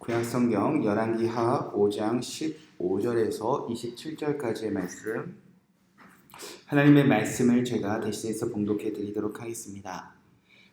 구약성경 열왕기하 5장 15절에서 27절까지의 말씀, 하나님의 말씀을 제가 대신해서 봉독해 드리도록 하겠습니다.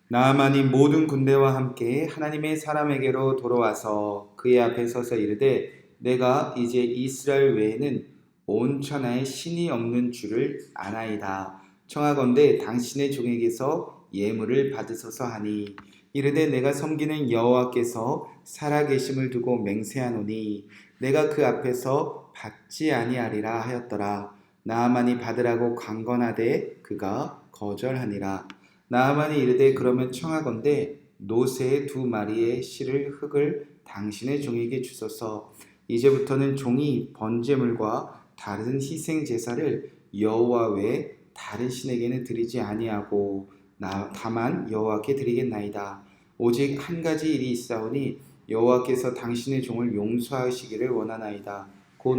나아만이 모든 군대와 함께 하나님의 사람에게로 돌아와서 그의 앞에 서서 이르되, 내가 이제 이스라엘 외에는 온 천하에 신이 없는 줄을 아나이다. 청하건대 당신의 종에게서 예물을 받으소서 하니, 이르되 내가 섬기는 여호와께서 살아계심을 두고 맹세하노니 내가 그 앞에서 받지 아니하리라 하였더라. 나아만이 받으라고 강건하되 그가 거절하니라. 나아만이 이르되, 그러면 청하건대 노새 2마리의 실을 흙을 당신의 종에게 주소서. 이제부터는 종이 번제물과 다른 희생 제사를 여호와 외에 다른 신에게는 드리지 아니하고 다만 여호와께 드리겠나이다. 오직 한 가지 일이 있사오니 여호와께서 당신의 종을 용서하시기를 원하나이다. 곧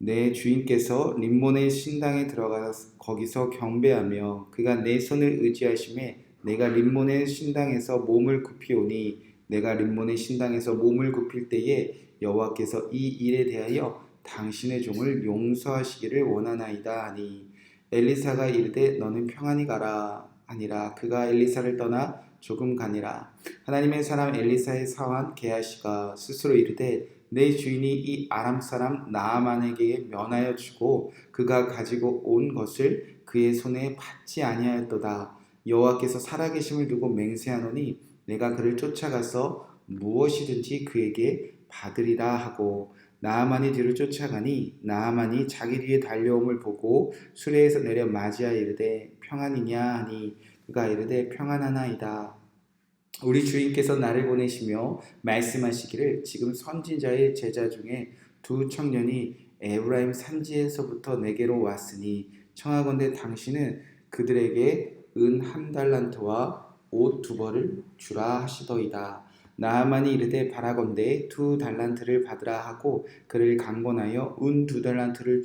내 주인께서 림몬의 신당에 들어가 거기서 경배하며 그가 내 손을 의지하심에 내가 림몬의 신당에서 몸을 굽히오니, 내가 림몬의 신당에서 몸을 굽힐 때에 여호와께서 이 일에 대하여 당신의 종을 용서하시기를 원하나이다 하니, 엘리사가 이르되 너는 평안히 가라 하니라. 그가 엘리사를 떠나 조금 가니라. 하나님의 사람 엘리사의 사환 게하시가 스스로 이르되, 내 주인이 이 아람 사람 나아만에게 면하여 주고 그가 가지고 온 것을 그의 손에 받지 아니하였도다. 여호와께서 살아계심을 두고 맹세하노니 내가 그를 쫓아가서 무엇이든지 그에게 받으리라 하고, 나아만이 뒤를 쫓아가니 나아만이 자기 뒤에 달려옴을 보고 수레에서 내려 맞이하여 이르되 평안이냐 하니, 그가 이르되 평안하나이다. 우리 주인께서 나를 보내시며 말씀하시기를, 지금 선지자의 제자 중에 2 청년이 에브라임 산지에서부터 내게로 왔으니 청하건대 당신은 그들에게 은 1달란트와 옷 2벌을 주라 하시더이다. 나아만이 이르되 바라건대 2달란트를 받으라 하고 그를 강권하여 은 2달란트를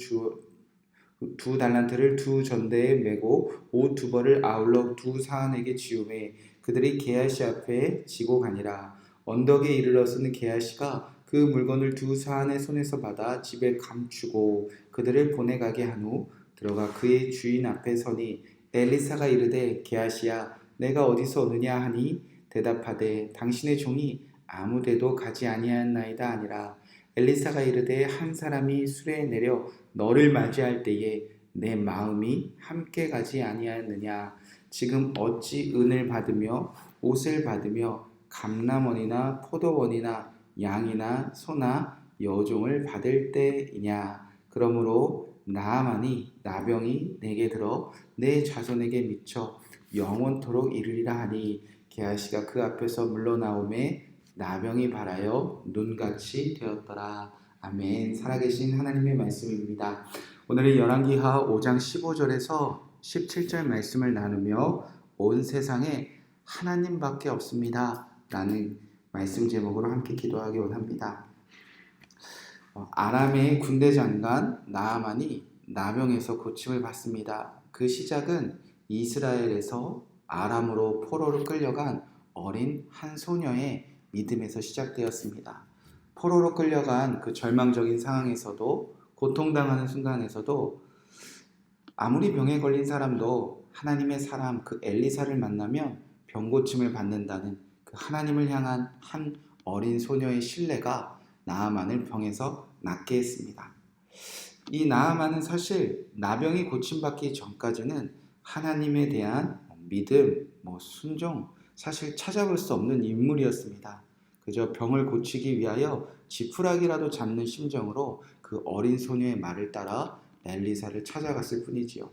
2달란트를 2전대에 메고 옷 2벌을 아울러 2사환에게 지우매 그들이 게하시 앞에 지고 가니라. 언덕에 이르러서는 게하시가 그 물건을 2사환의 손에서 받아 집에 감추고 그들을 보내가게 한 후 들어가 그의 주인 앞에 서니, 엘리사가 이르되 게하시야 내가 어디서 오느냐 하니, 대답하되 당신의 종이 아무데도 가지 아니하였나이다 하니라. 엘리사가 이르되, 한 사람이 수레에 내려 너를 맞이할 때에 내 마음이 함께 가지 아니하였느냐. 지금 어찌 은을 받으며 옷을 받으며 감람원이나 포도원이나 양이나 소나 여종을 받을 때이냐. 그러므로 나아만이 나병이 내게 들어 내 자손에게 미쳐 영원토록 이르리라 하니, 게하시가 그 앞에서 물러나오매 나병이 발하여 눈같이 되었더라. 아멘. 살아계신 하나님의 말씀입니다. 오늘은 열왕기하 5장 15절에서 17절 말씀을 나누며 온 세상에 하나님밖에 없습니다 라는 말씀 제목으로 함께 기도하기 원합니다. 아람의 군대 장관 나아만이 나병에서 고침을 받습니다. 그 시작은 이스라엘에서 아람으로 포로로 끌려간 어린 한 소녀의 믿음에서 시작되었습니다. 포로로 끌려간 그 절망적인 상황에서도, 고통당하는 순간에서도 아무리 병에 걸린 사람도 하나님의 사람 그 엘리사를 만나면 병고침을 받는다는 그 하나님을 향한 한 어린 소녀의 신뢰가 나아만을 병에서 낫게 했습니다. 이 나아만은 사실 나병이 고침받기 전까지는 하나님에 대한 믿음, 순종, 사실 찾아볼 수 없는 인물이었습니다. 그저 병을 고치기 위하여 지푸라기라도 잡는 심정으로 그 어린 소녀의 말을 따라 엘리사를 찾아갔을 뿐이지요.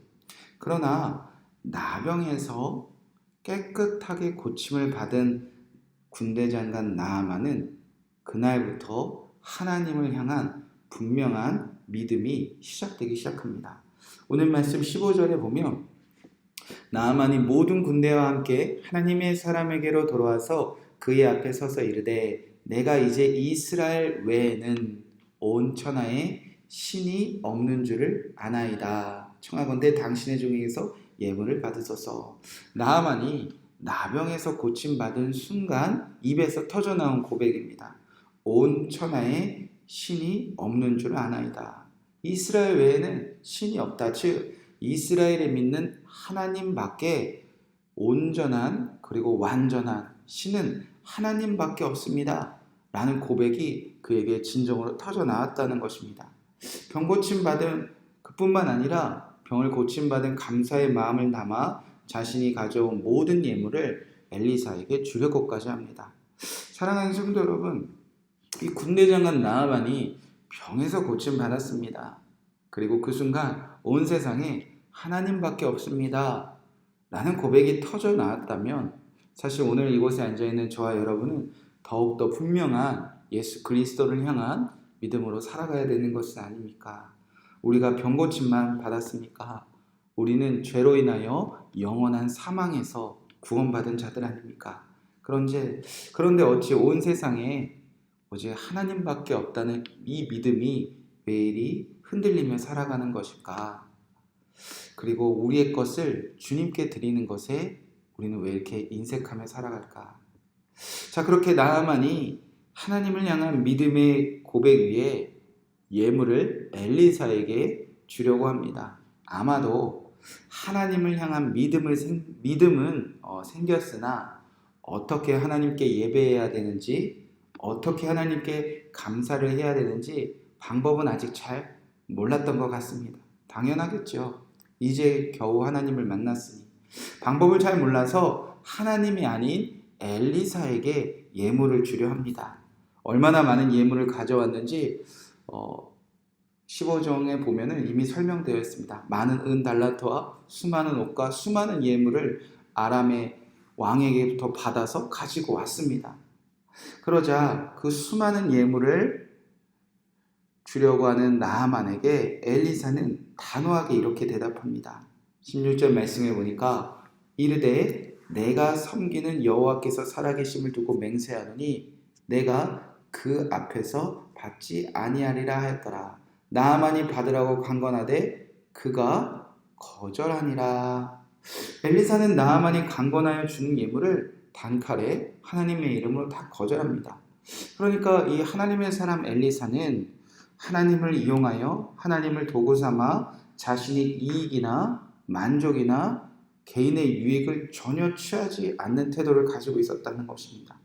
그러나 나병에서 깨끗하게 고침을 받은 군대 장관 나아만은 그날부터 하나님을 향한 분명한 믿음이 시작되기 시작합니다. 오늘 말씀 15절에 보면, 나아만이 모든 군대와 함께 하나님의 사람에게로 돌아와서 그의 앞에 서서 이르되, 내가 이제 이스라엘 외에는 온 천하에 신이 없는 줄을 아나이다. 청하건대 당신의 종에게서 예물을 받으소서. 나아만이 나병에서 고침받은 순간 입에서 터져나온 고백입니다. 온 천하에 신이 없는 줄 아나이다. 이스라엘 외에는 신이 없다. 즉 이스라엘에 믿는 하나님밖에 온전한 그리고 완전한 신은 하나님밖에 없습니다. 라는 고백이 그에게 진정으로 터져나왔다는 것입니다. 병 고침받은 그뿐만 아니라 병을 고침받은 감사의 마음을 담아 자신이 가져온 모든 예물을 엘리사에게 주려고까지 합니다. 사랑하는 성도 여러분, 이 군대장관 나아만이 병에서 고침받았습니다. 그리고 그 순간 온 세상에 하나님밖에 없습니다. 라는 고백이 터져 나왔다면 사실 오늘 이곳에 앉아있는 저와 여러분은 더욱더 분명한 예수 그리스도를 향한 믿음으로 살아가야 되는 것은 아닙니까? 우리가 병고침만 받았습니까? 우리는 죄로 인하여 영원한 사망에서 구원받은 자들 아닙니까? 그런데 어찌 온 세상에 오직 하나님밖에 없다는 이 믿음이 왜 이리 흔들리며 살아가는 것일까? 그리고 우리의 것을 주님께 드리는 것에 우리는 왜 이렇게 인색하며 살아갈까? 자, 그렇게 나아만이 하나님을 향한 믿음의 고백 위에 예물을 엘리사에게 주려고 합니다. 아마도 하나님을 향한 믿음은 생겼으나 어떻게 하나님께 예배해야 되는지, 어떻게 하나님께 감사를 해야 되는지 방법은 아직 잘 몰랐던 것 같습니다. 당연하겠죠. 이제 겨우 하나님을 만났으니 방법을 잘 몰라서 하나님이 아닌 엘리사에게 예물을 주려 합니다. 얼마나 많은 예물을 가져왔는지 15장에 보면은 이미 설명되어 있습니다. 많은 은 달란트와 수많은 옷과 수많은 예물을 아람의 왕에게부터 받아서 가지고 왔습니다. 그러자 그 수많은 예물을 주려고 하는 나아만에게 엘리사는 단호하게 이렇게 대답합니다. 16절 말씀에 보니까 이르되 내가 섬기는 여호와께서 살아계심을 두고 맹세하노니 내가 그 앞에서 받지 아니하리라 하였더라. 나아만이 받으라고 강건하되 그가 거절하니라. 엘리사는 나아만이 강건하여 주는 예물을 단칼에 하나님의 이름으로 다 거절합니다. 그러니까 이 하나님의 사람 엘리사는 하나님을 이용하여 하나님을 도구 삼아 자신의 이익이나 만족이나 개인의 유익을 전혀 취하지 않는 태도를 가지고 있었다는 것입니다.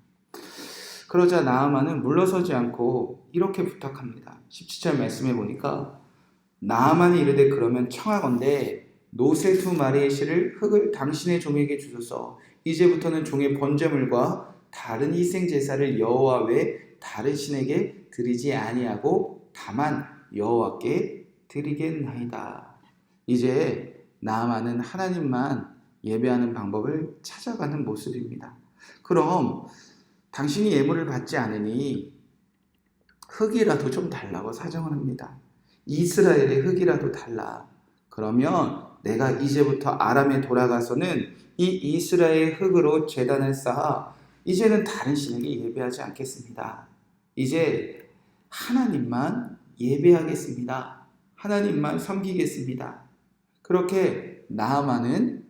그러자 나아만은 물러서지 않고 이렇게 부탁합니다. 17절 말씀해 보니까 나아만이 이르되 그러면 청하건대 노새 2마리의 실을 흙을 당신의 종에게 주소서. 이제부터는 종의 번제물과 다른 희생 제사를 여호와 외 다른 신에게 드리지 아니하고 다만 여호와께 드리겠나이다. 이제 나아만은 하나님만 예배하는 방법을 찾아가는 모습입니다. 그럼 당신이 예물을 받지 않으니 흙이라도 좀 달라고 사정을 합니다. 이스라엘의 흙이라도 달라. 그러면 내가 이제부터 아람에 돌아가서는 이 이스라엘 흙으로 제단을 쌓아 이제는 다른 신에게 예배하지 않겠습니다. 이제 하나님만 예배하겠습니다. 하나님만 섬기겠습니다. 그렇게 나아만은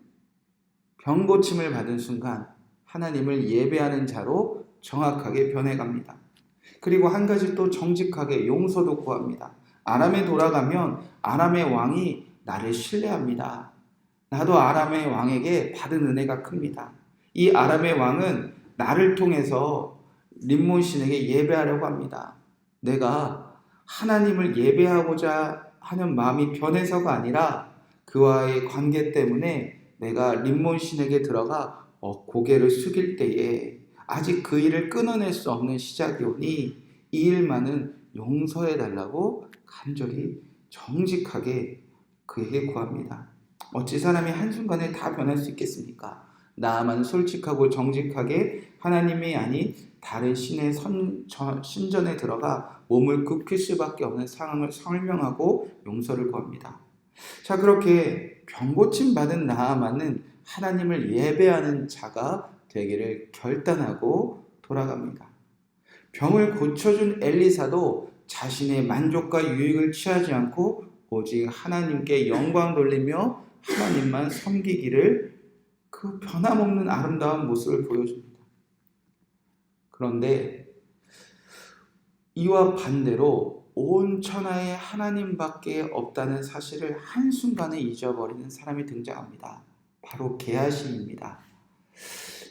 병고침을 받은 순간 하나님을 예배하는 자로 정확하게 변해갑니다. 그리고 한 가지 또 정직하게 용서도 구합니다. 아람에 돌아가면 아람의 왕이 나를 신뢰합니다. 나도 아람의 왕에게 받은 은혜가 큽니다. 이 아람의 왕은 나를 통해서 림몬 신에게 예배하려고 합니다. 내가 하나님을 예배하고자 하는 마음이 변해서가 아니라 그와의 관계 때문에 내가 림몬 신에게 들어가 고개를 숙일 때에 아직 그 일을 끊어낼 수 없는 시작이 오니 이 일만은 용서해 달라고 간절히 정직하게 그에게 구합니다. 어찌 사람이 한순간에 다 변할 수 있겠습니까? 나만 솔직하고 정직하게 하나님이 아닌 다른 신의 신전에 들어가 몸을 굽힐 수밖에 없는 상황을 설명하고 용서를 구합니다. 자, 그렇게 병고침 받은 나아만은 하나님을 예배하는 자가 되기를 결단하고 돌아갑니다. 병을 고쳐준 엘리사도 자신의 만족과 유익을 취하지 않고 오직 하나님께 영광 돌리며 하나님만 섬기기를 그 변함없는 아름다운 모습을 보여줍니다. 그런데 이와 반대로 온 천하에 하나님밖에 없다는 사실을 한순간에 잊어버리는 사람이 등장합니다. 바로 게하시입니다.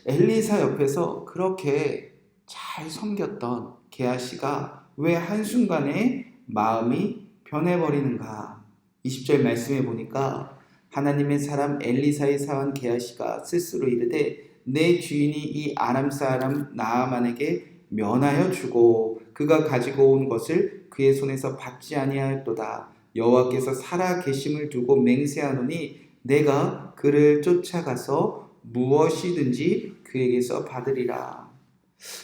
엘리사 옆에서 그렇게 잘 섬겼던 게하시가 왜 한순간에 마음이 변해버리는가? 20절 말씀해 보니까 하나님의 사람 엘리사의 사원 게하시가 스스로 이르되 내 주인이 이 아람 사람 나아만에게 면하여 주고 그가 가지고 온 것을 그의 손에서 받지 아니하였도다. 여호와께서 살아 계심을 두고 맹세하노니 내가 그를 쫓아가서 무엇이든지 그에게서 받으리라.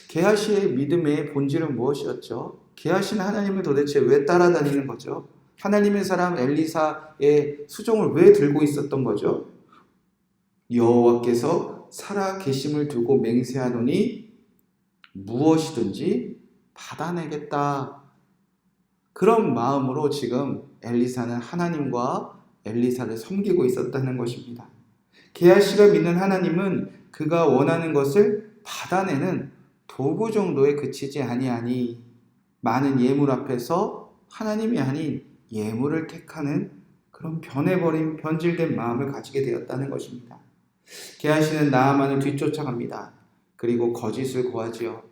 게하시의 믿음의 본질은 무엇이었죠? 게하시는 하나님을 도대체 왜 따라다니는 거죠? 하나님의 사람 엘리사의 수종을 왜 들고 있었던 거죠? 여호와께서 살아 계심을 두고 맹세하노니 무엇이든지 받아내겠다. 그런 마음으로 지금 엘리사는 하나님과 엘리사를 섬기고 있었다는 것입니다. 게하시가 믿는 하나님은 그가 원하는 것을 받아내는 도구 정도에 그치지 아니하니 많은 예물 앞에서 하나님이 아닌 예물을 택하는 그런 변해버린 변질된 마음을 가지게 되었다는 것입니다. 게하시는 나아만을 뒤쫓아갑니다. 그리고 거짓을 고하지요.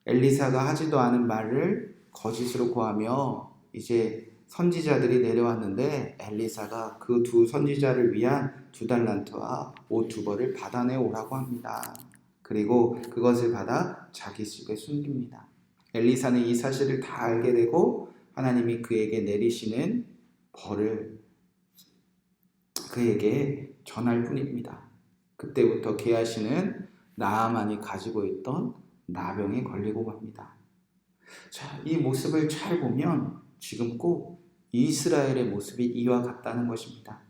엘리사가 하지도 않은 말을 거짓으로 고하며 이제 선지자들이 내려왔는데 엘리사가 그 두 선지자를 위한 2달란트와 옷 2벌을 받아내 오라고 합니다. 그리고 그것을 받아 자기 집에 숨깁니다. 엘리사는 이 사실을 다 알게 되고 하나님이 그에게 내리시는 벌을 그에게 전할 뿐입니다. 그때부터 게하시는 나아만이 가지고 있던 나병에 걸리고 맙니다. 자, 이 모습을 잘 보면 지금 꼭 이스라엘의 모습이 이와 같다는 것입니다.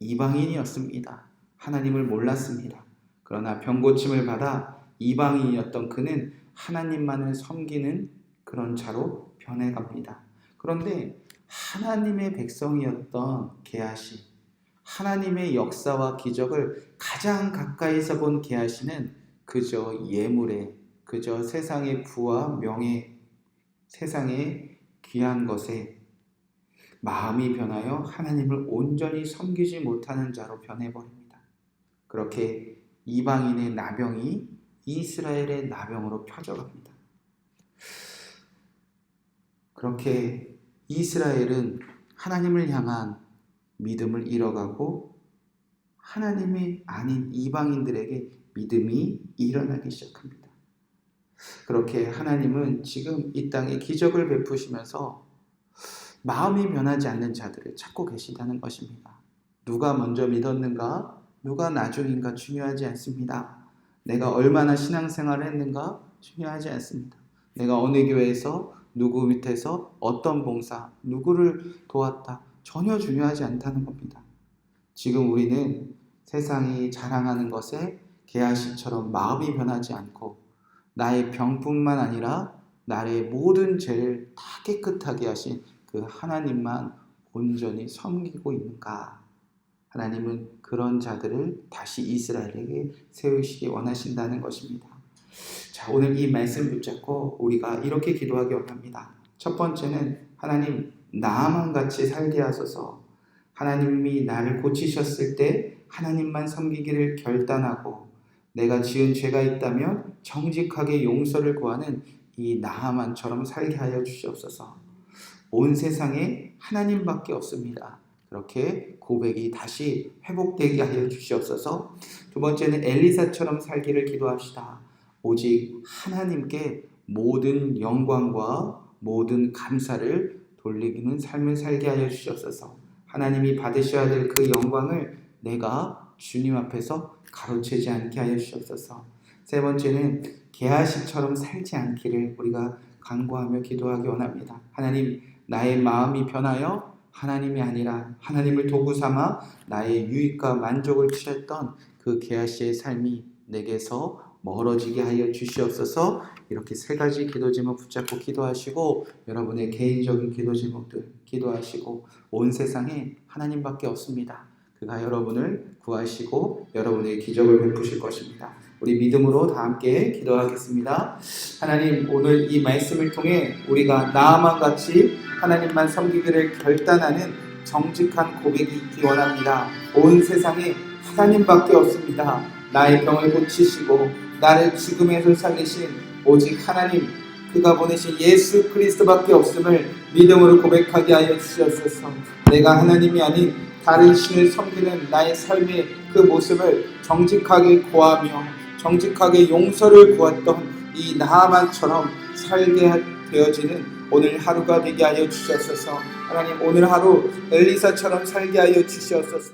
이방인이었습니다. 하나님을 몰랐습니다. 그러나 병고침을 받아 이방인이었던 그는 하나님만을 섬기는 그런 자로 변해갑니다. 그런데 하나님의 백성이었던 게하시, 하나님의 역사와 기적을 가장 가까이서 본 게하시는 그저 예물에, 그저 세상의 부와 명예, 세상의 귀한 것에 마음이 변하여 하나님을 온전히 섬기지 못하는 자로 변해버립니다. 그렇게 이방인의 나병이 이스라엘의 나병으로 펴져갑니다. 그렇게 이스라엘은 하나님을 향한 믿음을 잃어가고 하나님이 아닌 이방인들에게 믿음이 일어나기 시작합니다. 그렇게 하나님은 지금 이 땅에 기적을 베푸시면서 마음이 변하지 않는 자들을 찾고 계시다는 것입니다. 누가 먼저 믿었는가, 누가 나중인가 중요하지 않습니다. 내가 얼마나 신앙생활을 했는가 중요하지 않습니다. 내가 어느 교회에서 누구 밑에서 어떤 봉사, 누구를 도왔다 전혀 중요하지 않다는 겁니다. 지금 우리는 세상이 자랑하는 것에 게하시처럼 마음이 변하지 않고 나의 병뿐만 아니라 나의 모든 죄를 다 깨끗하게 하신 그 하나님만 온전히 섬기고 있는가? 하나님은 그런 자들을 다시 이스라엘에게 세우시기 원하신다는 것입니다. 자, 오늘 이 말씀 붙잡고 우리가 이렇게 기도하기 원합니다. 첫 번째는 하나님 나만 같이 살게 하소서. 하나님이 나를 고치셨을 때 하나님만 섬기기를 결단하고 내가 지은 죄가 있다면 정직하게 용서를 구하는 이 나하만처럼 살게 하여 주시옵소서. 온 세상에 하나님밖에 없습니다. 그렇게 고백이 다시 회복되게 하여 주시옵소서. 두 번째는 엘리사처럼 살기를 기도합시다. 오직 하나님께 모든 영광과 모든 감사를 돌리는 삶을 살게 하여 주시옵소서. 하나님이 받으셔야 될 그 영광을 내가 주님 앞에서 가로채지 않게 하여 주시옵소서. 세 번째는 게하시처럼 살지 않기를 우리가 간구하며 기도하기 원합니다. 하나님, 나의 마음이 변하여 하나님이 아니라 하나님을 도구 삼아 나의 유익과 만족을 취했던 그 게하시의 삶이 내게서 멀어지게 하여 주시옵소서. 이렇게 세 가지 기도 제목 붙잡고 기도하시고 여러분의 개인적인 기도 제목들 기도하시고 온 세상에 하나님밖에 없습니다. 그가 여러분을 구하시고 여러분에게 기적을 베푸실 것입니다. 우리 믿음으로 다 함께 기도하겠습니다. 하나님, 오늘 이 말씀을 통해 우리가 나아만 같이 하나님만 섬기기를 결단하는 정직한 고백이 있기 원합니다. 온 세상에 하나님밖에 없습니다. 나의 병을 고치시고 나를 죽음에서 살리신 오직 하나님, 그가 보내신 예수 그리스도밖에 없음을 믿음으로 고백하게 하여 주시옵소서. 내가 하나님이 아닌 다른 신을 섬기는 나의 삶의 그 모습을 정직하게 고하며 정직하게 용서를 구했던 이 나아만처럼 살게 되어지는 오늘 하루가 되게 하여 주시옵소서. 하나님, 오늘 하루 엘리사처럼 살게 하여 주시옵소서.